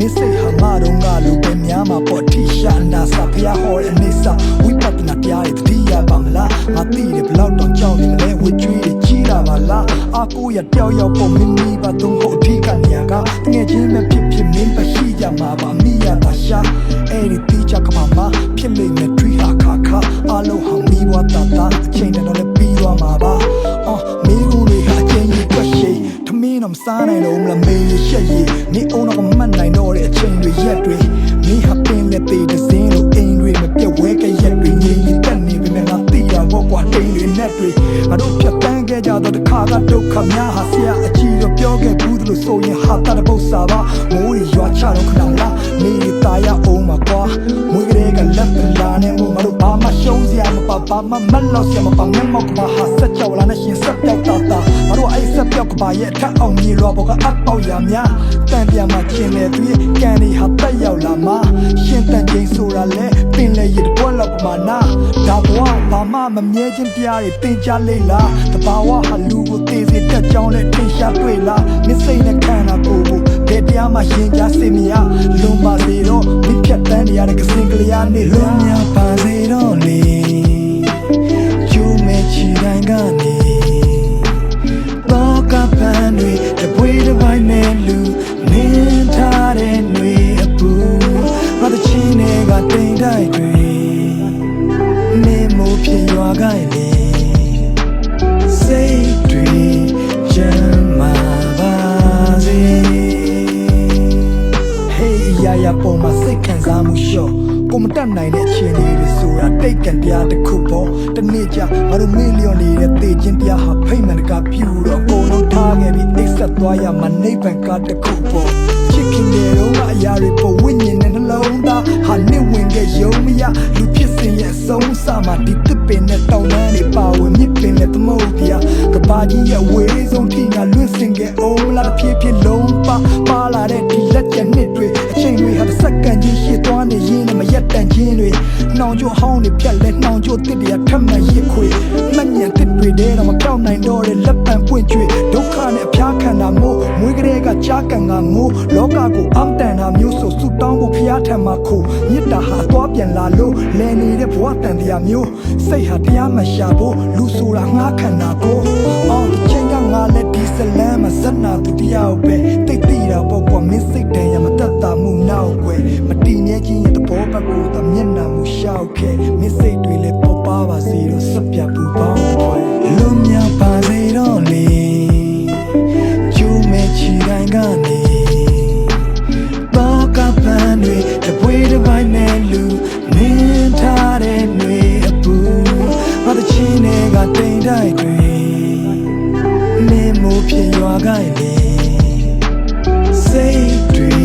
မစ်စိတ်ဟာငါတို့ငါလူပဲများမှာပေါ့ထိရှာနာစာဖျားဟောတဲ့အနေစာဝိပဿနာတရားတွေတတိယပါမလားငါသိတယ်ဘလောက်တော့ကြောက်နေမလဲဝှကျွေးတွေကြီးလာပါလားအာကိုရတယောက်ယောက်ပေါ့မင်းကြီးပါသုံးဖို့အထီးကနေရာကတငယ်ချင်းမဖြစ်ဖြစ်မင်းမရှိကြမှာပါမိရတာရှာအဲ့ဒီတိချကပါမှာဖြစ်လိမ့်မယ်တွေးဟာခါခါအလုံးဟာမိဘတာတာအချိန်တော်လည်းပြီးသွားမှာပါအော်မိကုန်တွေဟာအချင်းကြီးတွက်ရှိထမင်းတော့မစားနိုင်တော့မလားမေးရရှက်ရည်နေအောင်တော့မမှတ်နိုင်တော့တဲ့အချိန်တွေရက်တွေမိဟာပင်လက်သေးတဲ့စင်းလို့အိမ်တွေမပြတ်ဝဲကြရက်တွေငြိမ်တက်နေပြီမဲ့ငါသိတာဘောကွာတိမ်တွေနဲ့တွေငါတို့ဖြတ်တန်းခဲ့ကြတော့တစ်ခါကဒုက္ခများဟာဆရာအကြီးတော့ပြောခဲ့ဘူးလို့ဆိုရင်ဟာတာတဲ့ပု္ပ္ပာပါမိုးရွာချတော့ခဏလားနေတာရအောင်မှာကွာမွေးကလေးကလက်ပလာနဲ့ငါတို့ဘာမှရှုံးစရာမပါဘာမှမလောက်စရာမပါမျက်မှောက်ကဟာဆက်ကြောက်လာနဲ့ရှင်ဆက်ပြောက်တာငါတို့အဲ့ဆက်ပြောက်ကပါရဲ့ထအောင်မြေလွာဘောကအပေါက်ရများတန်ပြမှာကျင်နေသူရဲ့ကန်ဒီဟာတက်ရောက်လာမှာရှင်တန်ချင်းဆိုတာလဲပင်လေရတဲ့ဘွက်လောက်မှာနာဒါဘဝဘာမှမမြဲခြင်းတရားတွေသင်ချလိမ့်လားတဘာဝဟာလူကိုသိစေတတ်ကြောင်းနဲ့ထင်ရှားတွေ့လားမစ်စိတ်နဲ့ခံတာကိုဘယ်တရားမှရင်ကြားစေမရလွန်ပါစေတော့မိဖြတ်တန်းနေရတဲ့ကစင်ကလေးအားနေလွန်များပါစေတော့လေကျူးမဲ့ချီတိုင်းကနေတော့ကပန်းတွေတပွေးတစ်ပိုင်းနဲ့လူနင်းထားတဲ့ຫນွေအပူငါတချင်းတွေကတိမ်တိုက်တွေနေမို့ဖြစ်ရွာကိုင်းလေစိတ်တွေချမ်းသာပါစေဟေးရရပေါ်မှာစိတ်ခံစားမှုလျှော့ကိုမတက်နိုင်တဲ့အခြေအနေတွေဆိုတာတိတ်ကန်တရားတစ်ခုပေါ့တနေ့ကျငါတို့မေ့လျော့နေတဲ့သေခြင်းတရားဟာဖိတ်မှန်တကပြူတော့ကိုလုံးထားခဲ့ပြီးအိတ်ဆက်သွားရမှာနိဗ္ဗာန်ကတစ်ခုပေါ့ချစ်ခင်တဲ့တော့အရာတွေပေါ်ဝိညာဉ်နဲ့နှလုံးသားဟာနေဝင်ခဲ့ရုံမရလူဖြစ်စဉ်ရဲ့အဆုံးစမှာဒီတစ်ပင်နဲ့တောင်းတန်းတွေပါဝင်မြစ်ပင်နဲ့သမုတ်တရားကဘာကြီးရဲ့ဝေးဆုံးထိငါလွင့်စင်ခဲ့အောင်လာဖြည်းဖြည်းလုံးပါလာတဲ့ဒီလက်ကျန်နှစ်တွေအချိန်တွေဟာတစ်စက္ကန့်ကြီးရှည်သွားနေရင်းနဲ့မရက်တန်ခြင်းတွေနှောင်ကြဟောင်းတွေဖြတ်လဲနှောင်ကြတစ်တရားထပ်မှန်ရစ်ခွေမှန်ညံတစ်တွေတဲတော့မပြောင်းနိုင်တော့တဲ့လက်ပံပွင့်ကျွေဒုက္ခနဲ့အဖျားခံတာမို့မွေးကလေးကကြားကန်ကငိုးလောကကိုအမ်တန်တာမျိုးဆိုဆူတောင်းဖို့ဖျားထံမှာခိုမြစ်တာဟာသွားပြန်လာလို့လဲနေတဲ့ဘဝတန်တရားမျိုးစိတ်ဟာတရားမရှာဖို့လူဆိုတာငှားခံတာကိုအော်ချင်းကငါလက်ဒီစလမ်းမှာဇက်နာသူတရားပဲတိတ်တိတာပေါ့ကွာမင်းစိတ်တန်ရမတတ်တာမှုနောက်ွယ်မတည်မြဲခြင်းရဲ့သဘောပတ်ကိုသာမျက်နှာမူရှောက်ခဲ့မင်းစိတ်တွေလည်းပေါ်ပါပါစေတော့စပြပူပေါင်းွယ်လွန်မြောက်ပါစေတော့လေကျူးမဲ့ချီတိုင်းကနေတော့ကပန်းတွေတပွေးတစ်ပိုင်းနဲ့လူနင်းထားတဲ့ຫນွေအပူငါတချင်းတွေကတိမ်တိုက်တွေနေမို့ဖြစ်ရွာကိုင်းလေစိတ်တွေ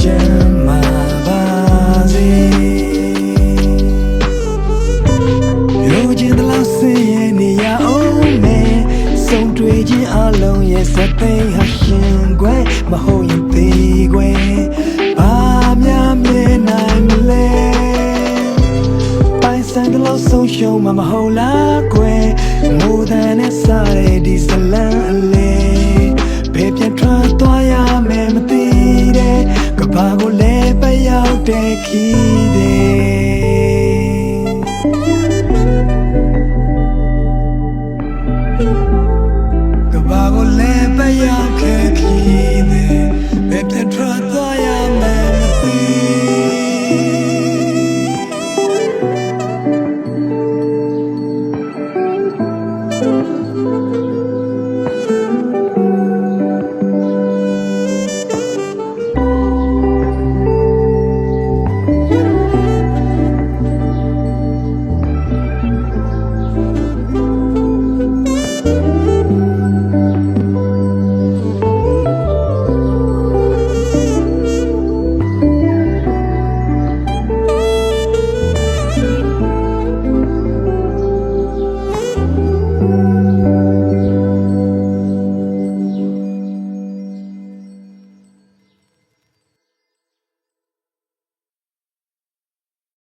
ချမ်းသာပါစေလူချင်းတလားစင်ရဲ့နေရအောင်မယ်ဆုံးတွေ့ခြင်းအလုံးရဲ့စသိဟာရှင်ခွဲမဟုတ်ရင်သေးခွဲဘာများမြင်နိုင်မလဲပိုင်ဆိုင်တလို့ဆုံးရှုံးမှာမဟုတ်လားကွယ်မိုးတန်နဲ့စားတဲ့ဒီဇလန်အလေဘယ်ပြန်ထွက်သွားရမယ်မသိတဲ့ကဘာကိုလဲပရောက်တဲ့ခီးတဲ့ကဘာကိုလဲပရောက်ခဲ့ခီးတဲ့ဘယ်ပြန်ထွက်သွား